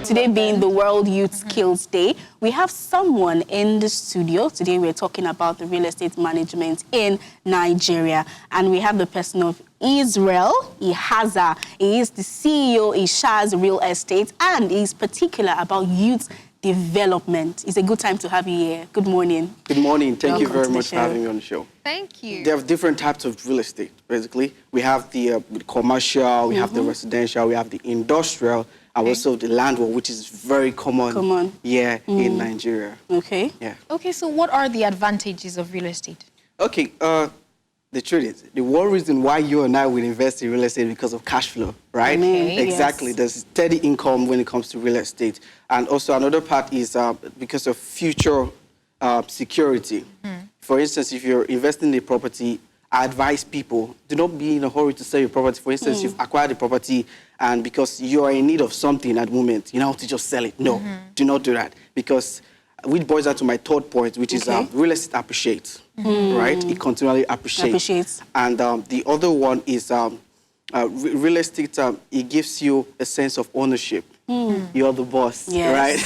today being the World Youth Skills Day, we have someone in the studio. Today we're talking about the real estate management in Nigeria. And we have the person of Israel Ihaza. He is the CEO of Ishaz Real Estate, and he's particular about youth development. It's a good time to have you here. Good morning. Good morning. Thank you Welcome very to the much for show. having me on the show. Thank you. There are different types of real estate, basically. We have the commercial, we have the residential, we have the industrial, and also the landlord, which is very common. Yeah, in Nigeria. Okay. Yeah. Okay, so what are the advantages of real estate? Okay, the truth is, the one reason why you and I will invest in real estate is because of cash flow, right? Okay, Exactly. yes. There's steady income when it comes to real estate. And also another part is because of future security. For instance, if you're investing in a property, I advise people, do not be in a hurry to sell your property. For instance, you've acquired the property and because you are in need of something at the moment, you don't have to just sell it. No, do not do that. Because which boils out to my third point, which is real estate appreciates, right? It continually appreciates. And the other one is real estate, it gives you a sense of ownership. You're the boss, right?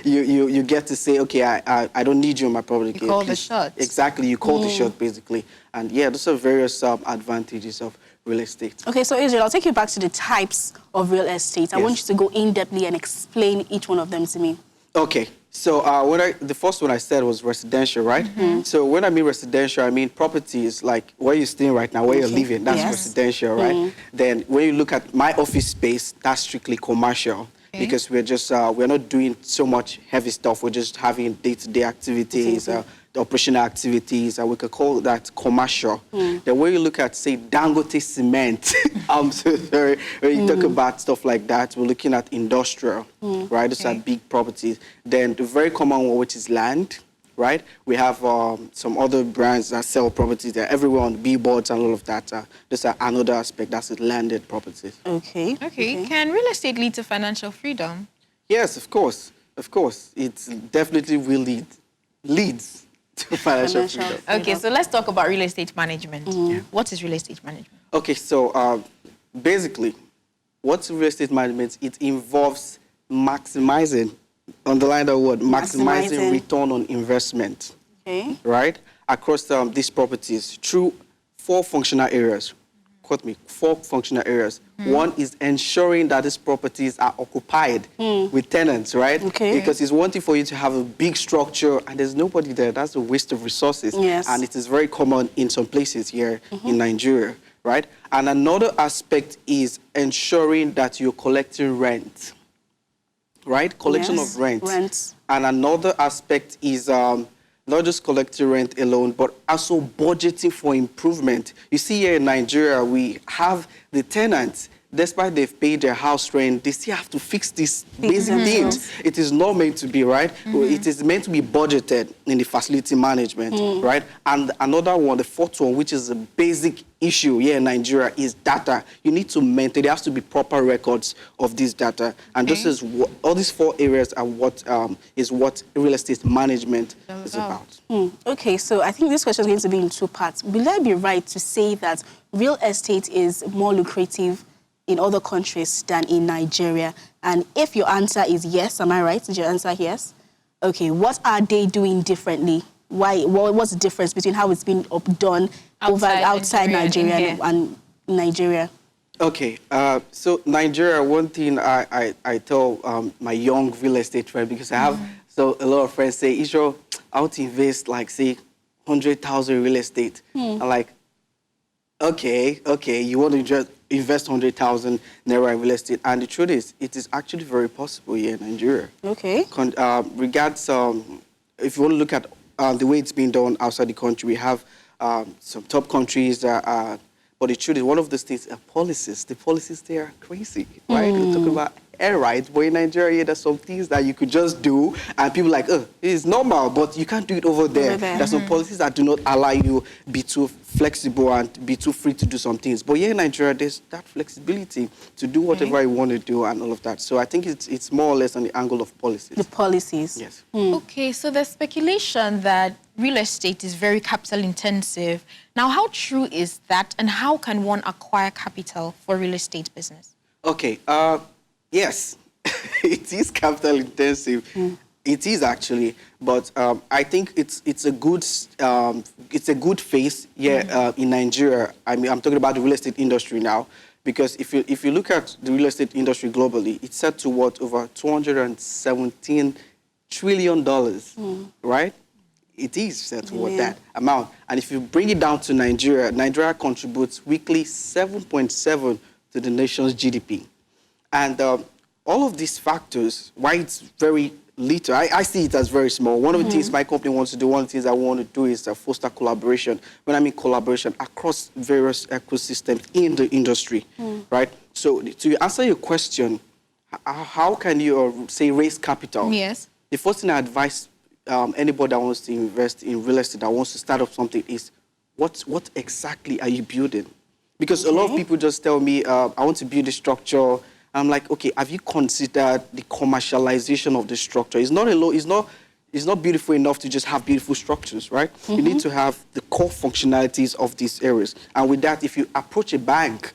you get to say, okay, I don't need you on my property. You call the shots. Exactly, you call the shot, basically. And yeah, those are various advantages of real estate. Okay, so Israel, I'll take you back to the types of real estate. I want you to go in-depthly and explain each one of them to me. Okay, so the first one I said was residential, right? So when I mean residential, I mean properties like where you're staying right now, where you're living, that's residential, right? Then when you look at my office space, that's strictly commercial. Because we're just, we're not doing so much heavy stuff. We're just having day-to-day activities, the operational activities, and we could call that commercial. Then when you look at, say, Dangote Cement, I'm so sorry, when you talk about stuff like that, we're looking at industrial, right? Those are big properties. Then the very common one, which is land, right? We have some other brands that sell properties. They're everywhere on billboards and all of that. This is another aspect. That's landed properties. Okay. Can real estate lead to financial freedom? Yes, of course. Of course. It definitely will leads to financial freedom. Okay, so let's talk about real estate management. What is real estate management? Okay, so basically, what's real estate management? It involves maximizing, underline that word, maximizing return on investment, right, across these properties through four functional areas. Quote me, four functional areas. One is ensuring that these properties are occupied with tenants, right? Because it's one thing for you to have a big structure and there's nobody there. That's a waste of resources. And it is very common in some places here in Nigeria, right? And another aspect is ensuring that you're collecting rent. Right? Collection of rent. And another aspect is not just collecting rent alone, but also budgeting for improvement. You see here in Nigeria, we have the tenants, despite they've paid their house rent, they still have to fix these basic things. It is not meant to be, right? It is meant to be budgeted in the facility management, right? And another one, the fourth one, which is a basic issue here in Nigeria, is data. You need to maintain, there has to be proper records of this data. And this is what, all these four areas are what is what real estate management is about. Okay, so I think this question is going to be in two parts. Will I be right to say that real estate is more lucrative in other countries than in Nigeria? And if your answer is yes, am I right? Is your answer yes? Okay, what are they doing differently? Why? What's the difference between how it's been done outside Nigeria and Nigeria? Okay, so Nigeria, one thing I tell my young real estate friend, because I have a lot of friends say, Isho, I want to invest like, say, 100,000 real estate. I'm like, okay, you want to just invest 100,000 naira in real estate. And the truth is, it is actually very possible here in Nigeria. Okay. Regards, if you want to look at the way it's being done outside the country, we have some top countries that are, but the truth is, one of those things are policies. The policies, they are crazy, right? We're talking about air rights, but in Nigeria, there's some things that you could just do, and people are like, oh, it's normal, but you can't do it over there. There's some policies that do not allow you be too flexible and be too free to do some things. But here in Nigeria, there's that flexibility to do whatever you want to do and all of that. So I think it's more or less on the angle of policies. The policies. Yes. Okay, so there's speculation that real estate is very capital intensive. Now, how true is that, and how can one acquire capital for real estate business? Okay, yes, It is capital intensive. It is actually, but I think it's a good phase here in Nigeria. I mean, I'm talking about the real estate industry now, because if you look at the real estate industry globally, it's set to what, over $217 trillion, right? It is set toward that amount. And if you bring it down to Nigeria, Nigeria contributes weekly 7.7 to the nation's GDP. And all of these factors, why it's very little, I see it as very small. One of the things my company wants to do, one of the things I want to do is foster collaboration. When I mean collaboration, across various ecosystems in the industry, right? So to answer your question, how can you, say, raise capital? Yes. The first thing I advise anybody that wants to invest in real estate, that wants to start up something, is what exactly are you building? Because a lot of people just tell me, I want to build a structure. I'm like, okay, have you considered the commercialization of the structure? It's not beautiful enough to just have beautiful structures, right? You need to have the core functionalities of these areas. And with that, if you approach a bank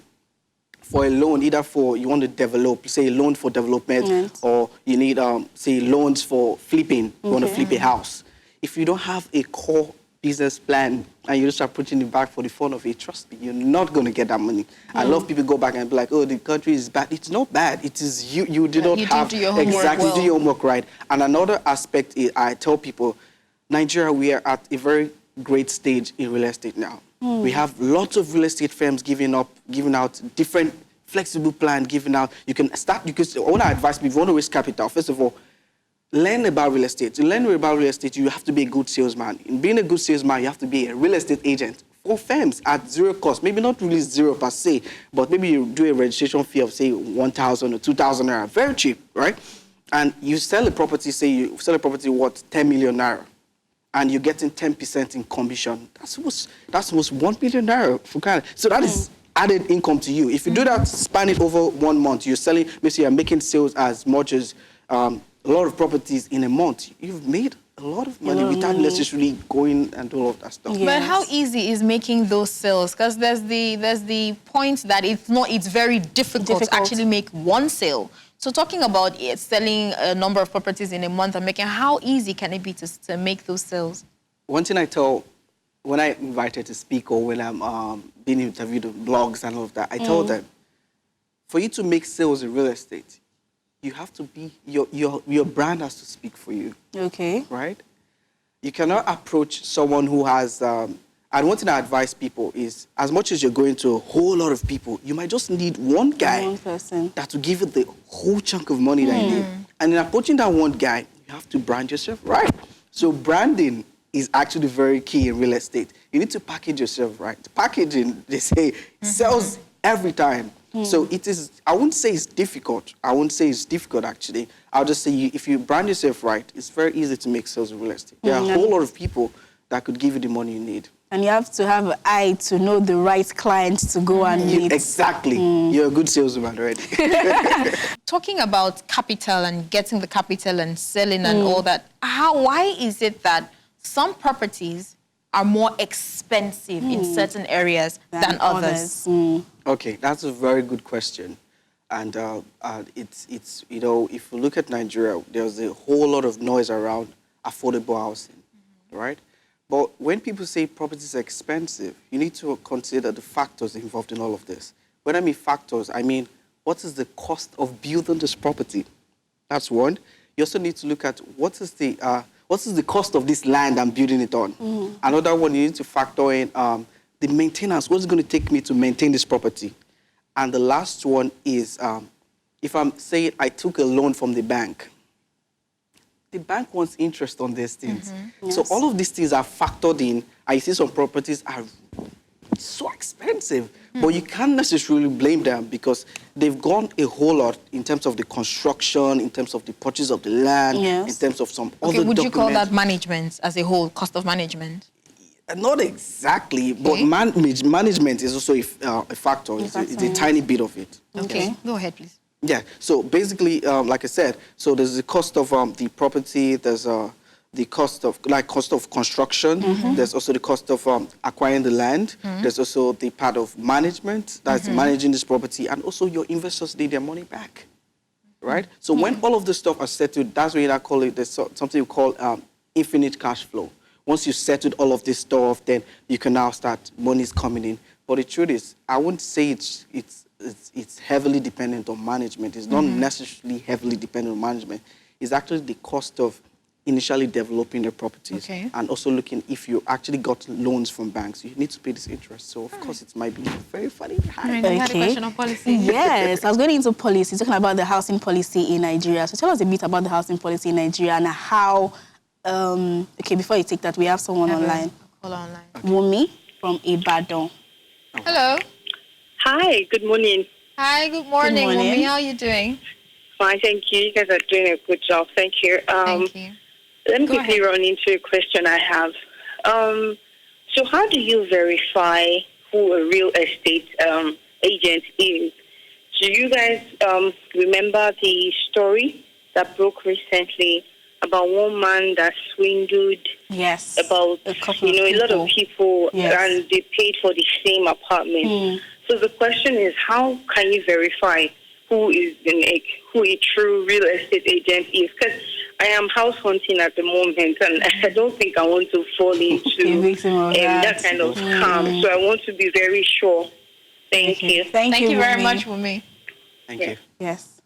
for a loan, either for you want to develop, say a loan for development, or you need, say, loans for flipping, you want to flip a house. If you don't have a core business plan and you're just approaching the bank for the fun of it, trust me, you're not going to get that money. A lot of people go back and be like, oh, the country is bad. It's not bad. It is you did not have do your homework exactly do your homework right. And another aspect is, I tell people, Nigeria, we are at a very great stage in real estate now. We have lots of real estate firms giving out different flexible plans, giving out. You can start, because I want to advise people, if you want to raise capital, first of all, learn about real estate. To learn about real estate, you have to be a good salesman. In being a good salesman, you have to be a real estate agent for firms at zero cost. Maybe not really zero per se, but maybe you do a registration fee of, say, 1,000 or 2,000 naira. Very cheap, right? And you sell a property, say you sell a property worth 10 million naira, and you're getting 10% in commission. That's almost 1 million naira for Ghana. So that is added income to you. If you do that, span it over 1 month, you're selling, maybe you're making sales as much as a lot of properties in a month. You've made a lot of money without necessarily going and do all of that stuff. Yes. But how easy is making those sales? Because there's the point that it's very difficult to actually make one sale. So talking about selling a number of properties in a month and making, how easy can it be to make those sales? One thing I tell, when I invited to speak or when I'm being interviewed on blogs and all of that, I tell them, for you to make sales in real estate, you have to be, your brand has to speak for you. Okay. Right? You cannot approach someone who has, and one thing I advise people is, as much as you're going to a whole lot of people, you might just need one guy, one person, that will give you the whole chunk of money that you need. And in approaching that one guy, you have to brand yourself right. So branding is actually very key in real estate. You need to package yourself right. Packaging, they say, sells every time. So it is, I wouldn't say it's difficult. I wouldn't say it's difficult, actually. I'll just say if you brand yourself right, it's very easy to make sales in real estate. There are a whole lot of people that could give you the money you need. And you have to have an eye to know the right clients to go and meet. Exactly. You're a good salesman already. Talking about capital and getting the capital and selling and all that, why is it that some properties are more expensive in certain areas than others? Okay, that's a very good question. And it's you know, if you look at Nigeria, there's a whole lot of noise around affordable housing, right? But when people say properties are expensive, you need to consider the factors involved in all of this. When I mean factors, I mean, what is the cost of building this property? That's one. You also need to look at what is the cost of this land I'm building it on. Another one, you need to factor in the maintenance. What's it going to take me to maintain this property? And the last one is, if I'm saying I took a loan from the bank wants interest on these things. Yes. So all of these things are factored in. I see some properties are so expensive, but you can't necessarily blame them because they've gone a whole lot in terms of the construction, in terms of the purchase of the land, in terms of some other documents. Would you call that management as a whole, cost of management? Not exactly, but management is also a factor. It's a tiny bit of it. Okay, yes. Go ahead, please. Yeah, so basically, like I said, so there's the cost of the property, there's the cost of construction, there's also the cost of acquiring the land, there's also the part of management, that's managing this property, and also your investors need their money back. right? So when all of this stuff are settled, that's when I call it, there's something we call infinite cash flow. Once you settled all of this stuff, then you can now start, money's coming in. But the truth is, I wouldn't say it's heavily dependent on management. It's not necessarily heavily dependent on management. It's actually the cost of initially developing the properties and also looking if you actually got loans from banks, you need to pay this interest. So, of course, it might be very funny. I had a question on policy. Yes, I was going into policy, talking about the housing policy in Nigeria. So tell us a bit about the housing policy in Nigeria and how, okay, before you take that, we have someone online. Call online. Okay. Wumi from Ibadan. Hello. Hi, good morning. Hi, good morning, Wumi. How are you doing? Fine, thank you. You guys are doing a good job. Thank you. Thank you. Let me quickly run into a question I have. So how do you verify who a real estate agent is? Do you guys remember the story that broke recently about one man that swindled about a lot of people and they paid for the same apartment? So the question is, how can you verify who a true real estate agent is? Because I am house hunting at the moment, and I don't think I want to fall into that kind of scam. So I want to be very sure. Thank you. Thank you very much, Wumi. Thank you. Yes.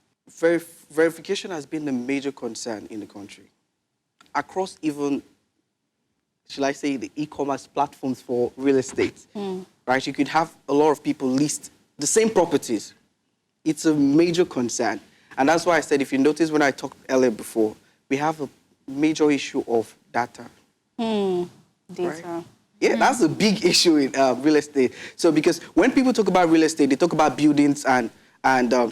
Verification has been a major concern in the country. Across even, shall I say, the e-commerce platforms for real estate, right? You could have a lot of people list the same properties. It's a major concern. And that's why I said, if you notice when I talked earlier before, we have a major issue of data. Data. Right? Yeah, that's a big issue in real estate. So because when people talk about real estate, they talk about buildings and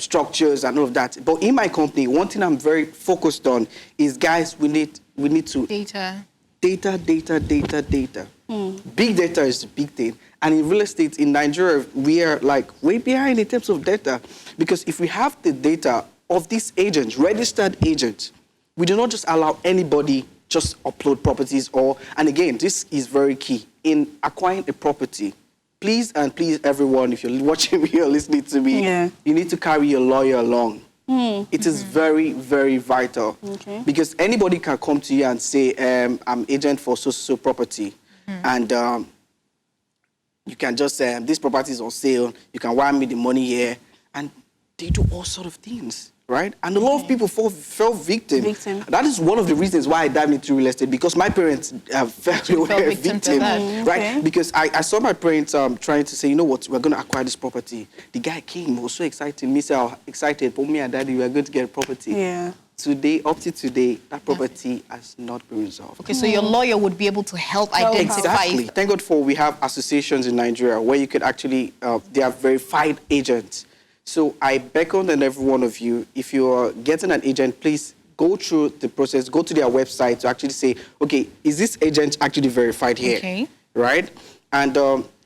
structures and all of that. But in my company, one thing I'm very focused on is, guys, we need to... Data. Data. Big data is the big thing. And in real estate in Nigeria, we are like way behind in terms of data. Because if we have the data of these agents, registered agents, we do not just allow anybody just upload properties and again, this is very key. In acquiring a property, please everyone, if you're watching me or listening to me, you need to carry your lawyer along. It is very, very vital. Because anybody can come to you and say, I'm agent for so property. And you can just say, this property is on sale, you can wire me the money here. And they do all sort of things, right? And a lot of people fell victim. That is one of the reasons why I dived into real estate, because my parents fell victim, right? Because I saw my parents trying to say, you know what, we're going to acquire this property. The guy came, he was so excited. Me said, oh, excited, but me and daddy, we are going to get a property. Today, up to today, that property has not been resolved. Okay, so your lawyer would be able to help identify. Exactly. Thank God we have associations in Nigeria where you could actually, they are verified agents. So I beckon on every one of you, if you're getting an agent, please go through the process, go to their website to actually say, okay, is this agent actually verified here? Okay. Right? And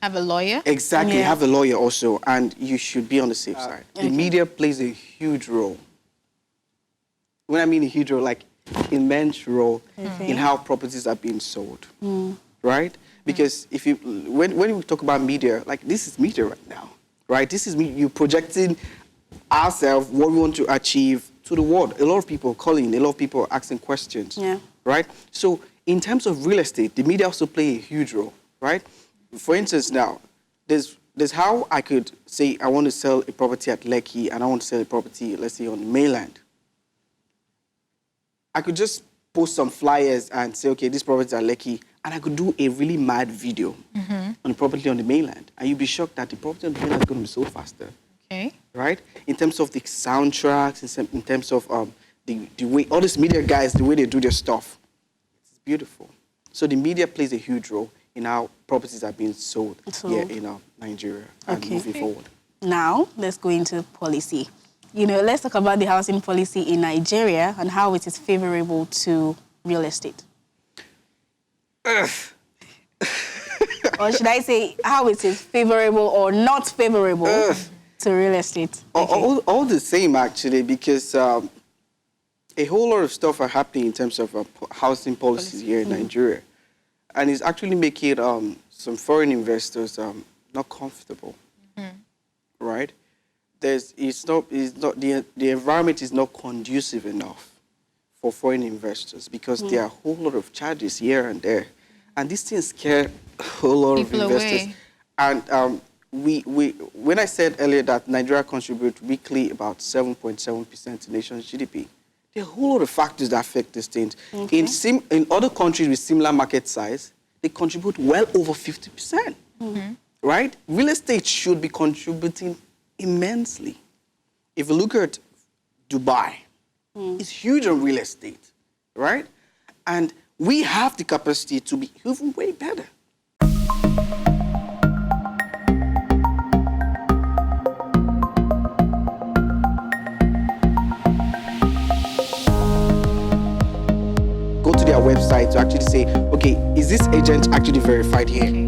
have a lawyer? Exactly, have a lawyer also, and you should be on the safe side. The media plays a huge role. When I mean a huge role, like immense role in how properties are being sold, right? Because if you, when we talk about media, like this is media right now, right? This is me, you projecting ourselves, what we want to achieve to the world. A lot of people are calling, a lot of people are asking questions, right? So in terms of real estate, the media also play a huge role, right? For instance, now, there's how I could say I want to sell a property at Lekki and I want to sell a property, let's say, on the mainland. I could just post some flyers and say, okay, this property is at Lekki, and I could do a really mad video on the property on the mainland, and you'd be shocked that the property on the mainland is going to be sold faster. Okay. Right? In terms of the soundtracks, in terms of the way, all these media guys, the way they do their stuff, it's beautiful. So the media plays a huge role in how properties are being sold here in Nigeria and moving forward. Now, let's go into policy. You know, let's talk about the housing policy in Nigeria and how it is favorable to real estate. Or should I say how it is favorable or not favorable to real estate? All the same, actually, because a whole lot of stuff are happening in terms of housing policies here in Nigeria. And it's actually making some foreign investors not comfortable, right? the environment is not conducive enough for foreign investors because there are a whole lot of charges here and there. And these things scare a whole lot of investors. Away. And when I said earlier that Nigeria contributes weekly about 7.7% to the nation's GDP, there are a whole lot of factors that affect these things. Okay. In other countries with similar market size, they contribute well over 50%, right? Real estate should be contributing immensely. If you look at Dubai, it's huge on real estate, right? And we have the capacity to be even way better. Go to their website to actually say, okay, is this agent actually verified here?